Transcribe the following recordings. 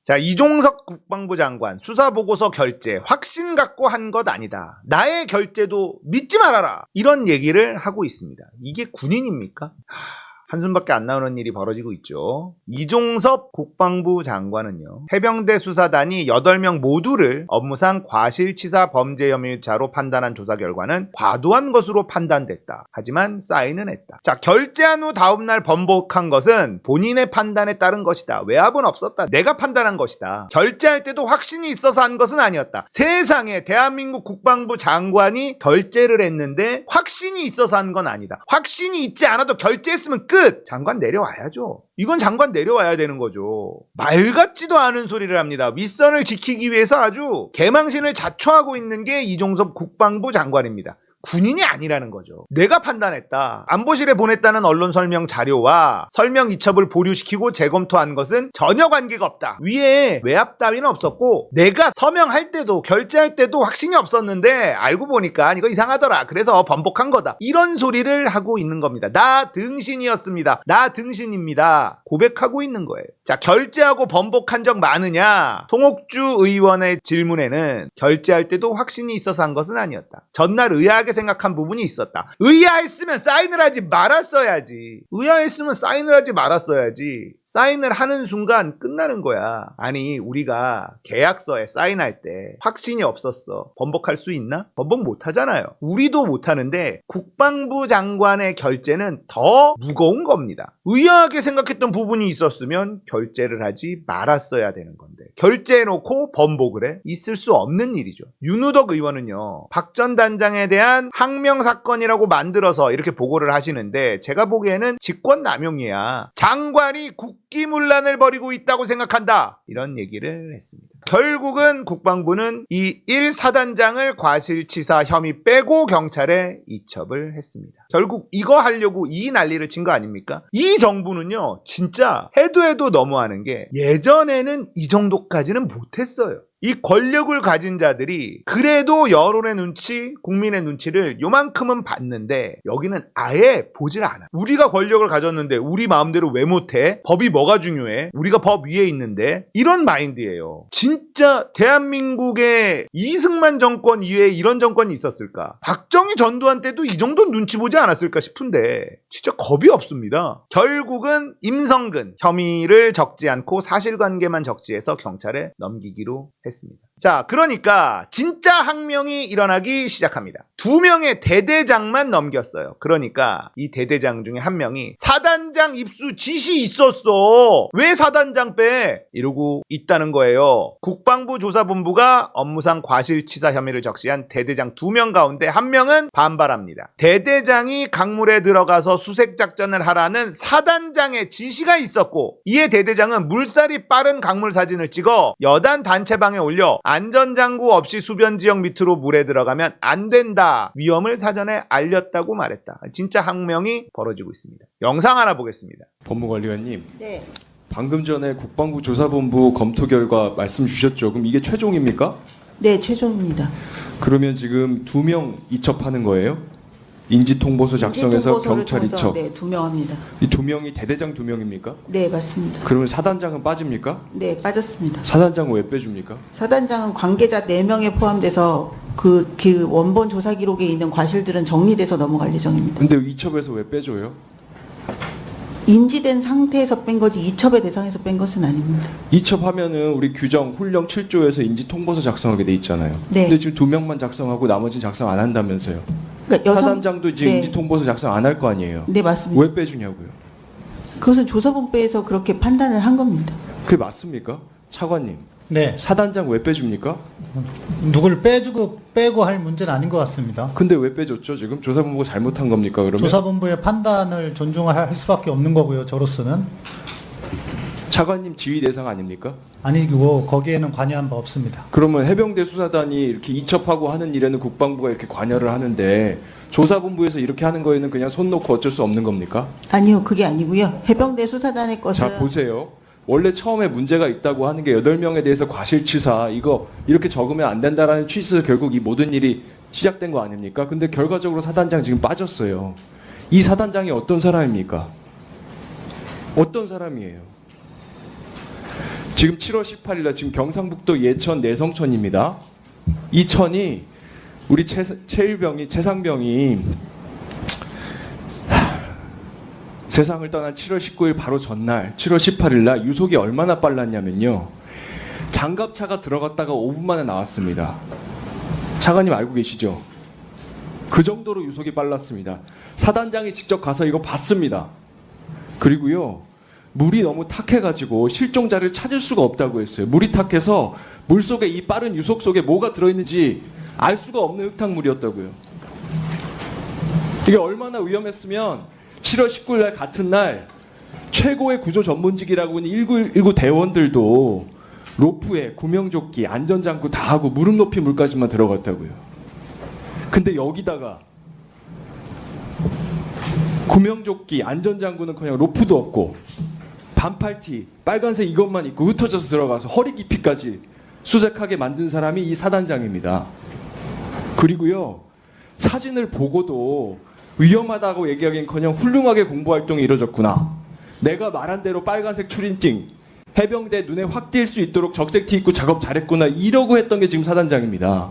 자, 이종석 국방부 장관 수사보고서 결재 확신 갖고 한 것 아니다. 나의 결재도 믿지 말아라. 이런 얘기를 하고 있습니다. 이게 군인입니까? 한숨밖에 안 나오는 일이 벌어지고 있죠. 이종섭 국방부 장관은요, 해병대 수사단이 8명 모두를 업무상 과실치사 범죄 혐의자로 판단한 조사 결과는 과도한 것으로 판단됐다. 하지만 사인은 했다. 자, 결재한 후 다음날 번복한 것은 본인의 판단에 따른 것이다. 외압은 없었다. 내가 판단한 것이다. 결재할 때도 확신이 있어서 한 것은 아니었다. 세상에 대한민국 국방부 장관이 결재를 했는데 확신이 있어서 한 건 아니다. 확신이 있지 않아도 결재했으면 끝! 장관 내려와야죠. 이건 장관 내려와야 되는 거죠. 말 같지도 않은 소리를 합니다. 윗선을 지키기 위해서 아주 개망신을 자초하고 있는 게 이종섭 국방부 장관입니다. 군인이 아니라는 거죠. 내가 판단했다. 안보실에 보냈다는 언론 설명 자료와 설명 이첩을 보류시키고 재검토한 것은 전혀 관계가 없다. 위에 외압 따위는 없었고 내가 서명할 때도 결재할 때도 확신이 없었는데 알고 보니까 이거 이상하더라. 그래서 번복한 거다. 이런 소리를 하고 있는 겁니다. 나 등신이었습니다. 나 등신입니다. 고백하고 있는 거예요. 자, 결재하고 번복한 적 많으냐? 송옥주 의원의 질문에는 결재할 때도 확신이 있어서 한 것은 아니었다. 전날 의아하게 생각한 부분이 있었다. 의아했으면 사인을 하지 말았어야지. 의아했으면 사인을 하지 말았어야지. 사인을 하는 순간 끝나는 거야. 아니, 우리가 계약서에 사인할 때 확신이 없었어. 번복할 수 있나? 번복 못 하잖아요. 우리도 못 하는데 국방부 장관의 결재는 더 무거운 겁니다. 의아하게 생각했던 부분이 있었으면 결재를 하지 말았어야 되는 건데 결재해놓고 번복을 해? 있을 수 없는 일이죠. 윤우덕 의원은요, 박 전 단장에 대한 항명 사건이라고 만들어서 이렇게 보고를 하시는데 제가 보기에는 직권남용이야. 장관이 국기문란을 벌이고 있다고 생각한다. 이런 얘기를 했습니다. 결국은 국방부는 이 1사단장을 과실치사 혐의 빼고 경찰에 이첩을 했습니다. 결국 이거 하려고 이 난리를 친 거 아닙니까? 이 정부는요, 진짜 해도 너무하는 게 예전에는 이 정도까지는 못했어요. 이 권력을 가진 자들이 그래도 여론의 눈치, 국민의 눈치를 요만큼은 봤는데 여기는 아예 보질 않아. 우리가 권력을 가졌는데 우리 마음대로 왜 못해? 법이 뭐가 중요해? 우리가 법 위에 있는데? 이런 마인드예요. 진짜 대한민국의 이승만 정권 이외에 이런 정권이 있었을까? 박정희 전두환 때도 이 정도 눈치 보지 않았을까 싶은데 진짜 겁이 없습니다. 결국은 임성근 혐의를 적지 않고 사실관계만 적시해서 경찰에 넘기기로 했습니다. 자, 그러니까 진짜 항명이 일어나기 시작합니다. 2명의 대대장만 넘겼어요. 그러니까 이 대대장 중에 한 명이 사단장 입수 지시 있었어. 왜 사단장 빼? 이러고 있다는 거예요. 국방부 조사본부가 업무상 과실치사 혐의를 적시한 대대장 2명 가운데 한 명은 반발합니다. 대대장이 강물에 들어가서 수색작전을 하라는 사단장의 지시가 있었고 이에 대대장은 물살이 빠른 강물 사진을 찍어 여단 단체방에 올려 안전장구 없이 수변지역 밑으로 물에 들어가면 안 된다. 위험을 사전에 알렸다고 말했다. 진짜 항명이 벌어지고 있습니다. 영상 하나 보겠습니다. 법무관리관님. 네. 방금 전에 국방부 조사본부 검토 결과 말씀 주셨죠. 그럼 이게 최종입니까? 네, 최종입니다. 그러면 지금 2명 이첩하는 거예요? 인지통보서 작성해서 인지통보서를 경찰 통해서, 이첩. 네, 2명 합니다. 이 2명이 대대장 2명입니까? 네, 맞습니다. 그러면 사단장은 빠집니까? 네, 빠졌습니다. 사단장은 왜 빼줍니까? 사단장은 관계자 4명에 포함돼서 그 원본 조사 기록에 있는 과실들은 정리돼서 넘어갈 예정입니다. 근데 이첩에서 왜 빼줘요? 인지된 상태에서 뺀 거지 이첩의 대상에서 뺀 것은 아닙니다. 이첩하면은 우리 규정 훈령 7조에서 인지통보서 작성하게 돼 있잖아요. 네. 근데 지금 2명만 작성하고 나머지는 작성 안 한다면서요. 그러니까 사단장도 지금 네. 인지통보서 작성 안 할 거 아니에요. 네, 맞습니다. 왜 빼주냐고요. 그것은 조사본부에서 그렇게 판단을 한 겁니다. 그게 맞습니까? 차관님. 네, 사단장 왜 빼줍니까? 누굴 빼고 할 문제는 아닌 것 같습니다. 근데 왜 빼줬죠? 지금 조사본부가 잘못한 겁니까? 그러면 조사본부의 판단을 존중할 수밖에 없는 거고요. 저로서는 차관님 지휘 대상 아닙니까? 아니고 거기에는 관여한 바 없습니다. 그러면 해병대 수사단이 이렇게 이첩하고 하는 일에는 국방부가 이렇게 관여를 하는데 조사본부에서 이렇게 하는 거에는 그냥 손 놓고 어쩔 수 없는 겁니까? 아니요, 그게 아니고요. 해병대 수사단의 것은 자 보세요. 원래 처음에 문제가 있다고 하는 게 8명에 대해서 과실치사 이거 이렇게 적으면 안 된다라는 취지에서 결국 이 모든 일이 시작된 거 아닙니까? 근데 결과적으로 사단장 지금 빠졌어요. 이 사단장이 어떤 사람입니까? 어떤 사람이에요? 지금 7월 18일 날 지금 경상북도 예천 내성천입니다. 이 천이 우리 최상병이 세상을 떠난 7월 19일 바로 전날 7월 18일 날 유속이 얼마나 빨랐냐면요. 장갑차가 들어갔다가 5분 만에 나왔습니다. 차관님 알고 계시죠? 그 정도로 유속이 빨랐습니다. 사단장이 직접 가서 이거 봤습니다. 그리고요. 물이 너무 탁해가지고 실종자를 찾을 수가 없다고 했어요. 물이 탁해서 물속에 이 빠른 유속 속에 뭐가 들어있는지 알 수가 없는 흙탕물이었다고요. 이게 얼마나 위험했으면 7월 19일 날 같은 날 최고의 구조 전문직이라고 하는 1919 대원들도 로프에 구명조끼, 안전장구 다 하고 무릎 높이 물까지만 들어갔다고요. 근데 여기다가 구명조끼, 안전장구는 그냥 로프도 없고 반팔티, 빨간색 이것만 입고 흩어져서 들어가서 허리 깊이까지 수색하게 만든 사람이 이 사단장입니다. 그리고요, 사진을 보고도 위험하다고 얘기하기엔커녕 훌륭하게 공보활동이 이루어졌구나. 내가 말한 대로 빨간색 추린찡, 해병대 눈에 확 띌 수 있도록 적색 티 입고 작업 잘했구나 이러고 했던 게 지금 사단장입니다.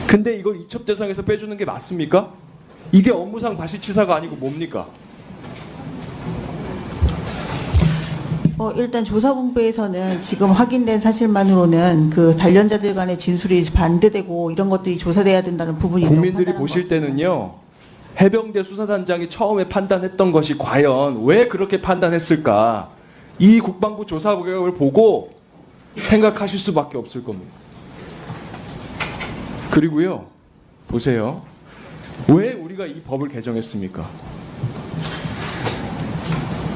근데 이걸 이첩 대상에서 빼주는 게 맞습니까? 이게 업무상 과실치사가 아니고 뭡니까? 일단 조사본부에서는 지금 확인된 사실만으로는 그 단련자들 간의 진술이 반대되고 이런 것들이 조사돼야 된다는 부분이 국민들이 보실 때는요. 해병대 수사단장이 처음에 판단했던 것이 과연 왜 그렇게 판단했을까? 이 국방부 조사 결과를 보고 생각하실 수밖에 없을 겁니다. 그리고요. 보세요. 왜 우리가 이 법을 개정했습니까?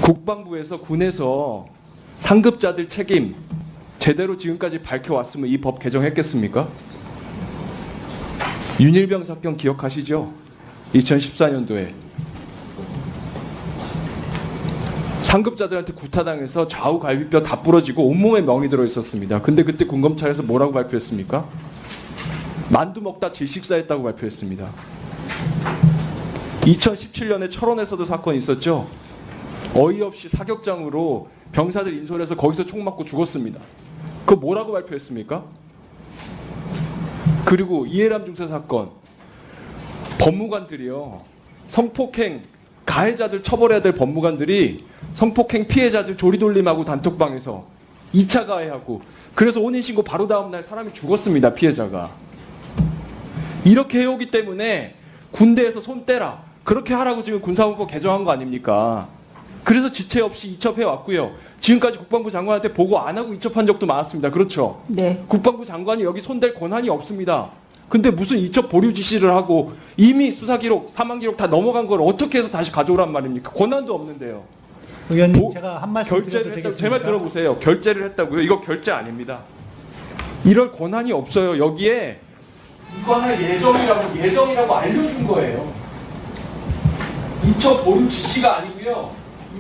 국방부에서 군에서 상급자들 책임 제대로 지금까지 밝혀왔으면 이 법 개정했겠습니까? 윤일병 사건 기억하시죠? 2014년도에 상급자들한테 구타당해서 좌우 갈비뼈 다 부러지고 온몸에 멍이 들어있었습니다. 근데 그때 군검찰에서 뭐라고 발표했습니까? 만두 먹다 질식사했다고 발표했습니다. 2017년에 철원에서도 사건이 있었죠. 어이없이 사격장으로 병사들 인솔해서 거기서 총 맞고 죽었습니다. 그거 뭐라고 발표했습니까? 그리고 이해람 중사 사건 법무관들이요. 성폭행 가해자들 처벌해야 될 법무관들이 성폭행 피해자들 조리돌림하고 단톡방에서 2차 가해하고 그래서 혼인신고 바로 다음날 사람이 죽었습니다. 피해자가. 이렇게 해오기 때문에 군대에서 손 떼라. 그렇게 하라고 지금 군사법법 개정한 거 아닙니까? 그래서 지체 없이 이첩해 왔고요. 지금까지 국방부 장관한테 보고 안 하고 이첩한 적도 많았습니다. 그렇죠? 네. 국방부 장관이 여기 손댈 권한이 없습니다. 근데 무슨 이첩 보류 지시를 하고 이미 수사 기록, 사망 기록 다 넘어간 걸 어떻게 해서 다시 가져오란 말입니까? 권한도 없는데요. 의원님 제가 한 말씀 드려도 결제를 했다고 되겠습니까? 제 말 들어보세요. 결제를 했다고요. 이거 결제 아닙니다. 이럴 권한이 없어요. 여기에 이거 하나 예정이라고 알려준 거예요. 이첩 보류 지시가 아니고요.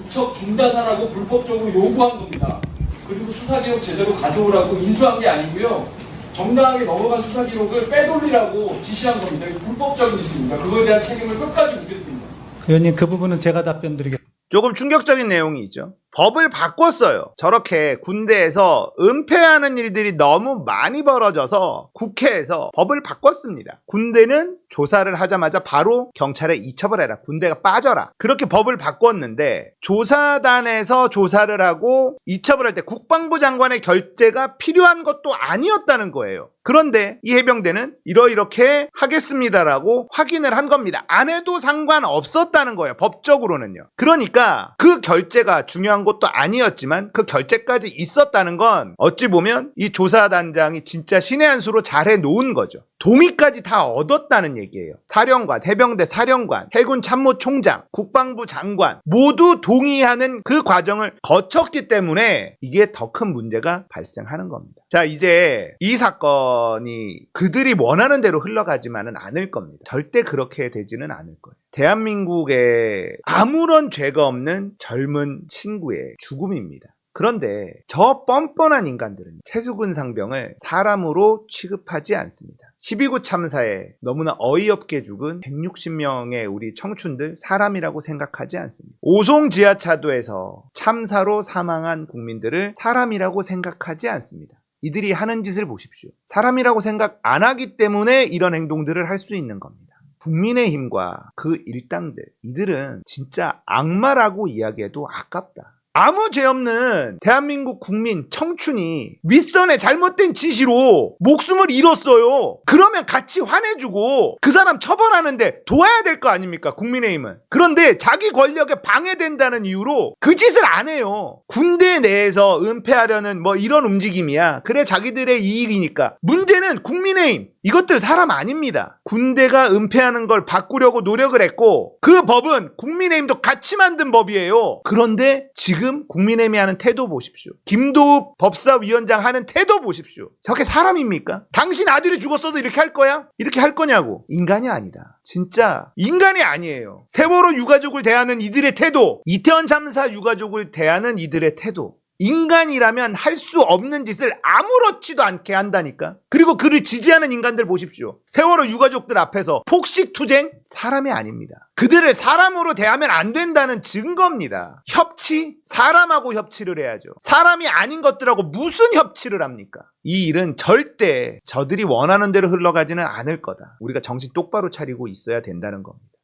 이첩 중단하라고 불법적으로 요구한 겁니다. 그리고 수사 기록 제대로 가져오라고 인수한 게 아니고요. 정당하게 넘어간 수사 기록을 빼돌리라고 지시한 겁니다. 이거 불법적인 짓입니다. 그거에 대한 책임을 끝까지 묻겠습니다. 의원님 그 부분은 제가 답변 드리겠습니다. 조금 충격적인 내용이 있죠. 법을 바꿨어요. 저렇게 군대에서 은폐하는 일들이 너무 많이 벌어져서 국회에서 법을 바꿨습니다. 군대는 조사를 하자마자 바로 경찰에 이첩을 해라. 군대가 빠져라. 그렇게 법을 바꿨는데 조사단에서 조사를 하고 이첩을 할 때 국방부 장관의 결재가 필요한 것도 아니었다는 거예요. 그런데 이 해병대는 이렇게 하겠습니다라고 확인을 한 겁니다. 안 해도 상관없었다는 거예요. 법적으로는요. 그러니까 그 결재가 중요한 것도 아니었지만 그 결재까지 있었다는 건 어찌 보면 이 조사단장이 진짜 신의 한 수로 잘해 놓은 거죠. 동의까지 다 얻었다는 얘기예요. 사령관, 해병대 사령관, 해군 참모총장, 국방부 장관 모두 동의하는 그 과정을 거쳤기 때문에 이게 더 큰 문제가 발생하는 겁니다. 자, 이제 이 사건이 그들이 원하는 대로 흘러가지만은 않을 겁니다. 절대 그렇게 되지는 않을 거예요. 대한민국에 아무런 죄가 없는 젊은 친구의 죽음입니다. 그런데 저 뻔뻔한 인간들은 최수근 상병을 사람으로 취급하지 않습니다. 12구 참사에 너무나 어이없게 죽은 160명의 우리 청춘들 사람이라고 생각하지 않습니다. 오송 지하차도에서 참사로 사망한 국민들을 사람이라고 생각하지 않습니다. 이들이 하는 짓을 보십시오. 사람이라고 생각 안 하기 때문에 이런 행동들을 할 수 있는 겁니다. 국민의힘과 그 일당들, 이들은 진짜 악마라고 이야기해도 아깝다. 아무 죄 없는 대한민국 국민 청춘이 윗선의 잘못된 지시로 목숨을 잃었어요. 그러면 같이 화내주고 그 사람 처벌하는데 도와야 될 거 아닙니까, 국민의힘은. 그런데 자기 권력에 방해된다는 이유로 그 짓을 안 해요. 군대 내에서 은폐하려는 뭐 이런 움직임이야. 그래, 자기들의 이익이니까. 문제는 국민의힘, 이것들 사람 아닙니다. 군대가 은폐하는 걸 바꾸려고 노력을 했고 그 법은 국민의힘도 같이 만든 법이에요. 그런데 지금 국민의힘이 하는 태도 보십시오. 김도읍 법사위원장 하는 태도 보십시오. 저게 사람입니까? 당신 아들이 죽었어도 이렇게 할 거야? 이렇게 할 거냐고. 인간이 아니다. 진짜 인간이 아니에요. 세월호 유가족을 대하는 이들의 태도, 이태원 참사 유가족을 대하는 이들의 태도, 인간이라면 할 수 없는 짓을 아무렇지도 않게 한다니까. 그리고 그를 지지하는 인간들 보십시오. 세월호 유가족들 앞에서 폭식투쟁? 사람이 아닙니다. 그들을 사람으로 대하면 안 된다는 증거입니다. 협치? 사람하고 협치를 해야죠. 사람이 아닌 것들하고 무슨 협치를 합니까? 이 일은 절대 저들이 원하는 대로 흘러가지는 않을 거다. 우리가 정신 똑바로 차리고 있어야 된다는 겁니다.